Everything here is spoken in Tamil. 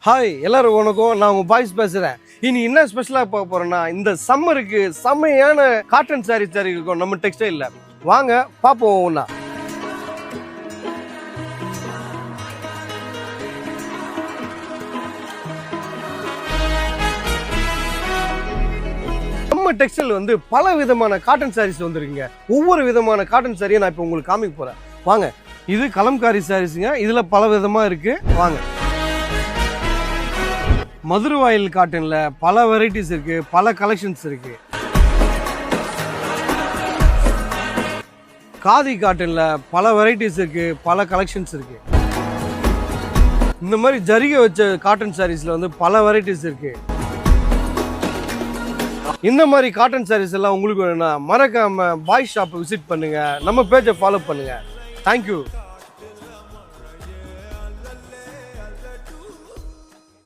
ஹாய் எல்லாரும் வணக்கம். நான் உங்கள் பாய்ஸ் பேசுகிறேன். இனி என்ன ஸ்பெஷலாக பார்க்க போகிறேன்னா, இந்த சம்மருக்கு செம்மையான காட்டன் சாரீ இருக்கும் நம்ம டெக்ஸ்டைலில். வாங்க பார்ப்போம் ஒன்றா. நம்ம டெக்ஸ்டைல் வந்து பல விதமான காட்டன் சாரீஸ் வந்துருக்குங்க. ஒவ்வொரு விதமான காட்டன் சாரியை நான் இப்போ உங்களுக்கு காமிக்க போகிறேன். வாங்க. இது கலம்காரி சாரீஸுங்க. இதில் பல விதமாக இருக்குது. வாங்க. மதுரவாயில் காட்டன்ல பல வெரைட்டிஸ் இருக்கு, பல கலெக்ஷன்ஸ் இருக்கு. காதி காட்டன்ல பல வெரைட்டிஸ் இருக்கு, பல கலெக்ஷன்ஸ் இருக்கு. இந்த மாதிரி ஜரிகை வச்ச காட்டன் சாரீஸ்ல வந்து பல வெரைட்டிஸ் இருக்கு. இந்த மாதிரி காட்டன் சாரீஸ் எல்லாம் உங்களுக்கு வேணும்னா மறக்காம பாய் ஷாப்பை விசிட் பண்ணுங்க, நம்ம பேஜை ஃபாலோ பண்ணுங்க. தேங்க்யூ.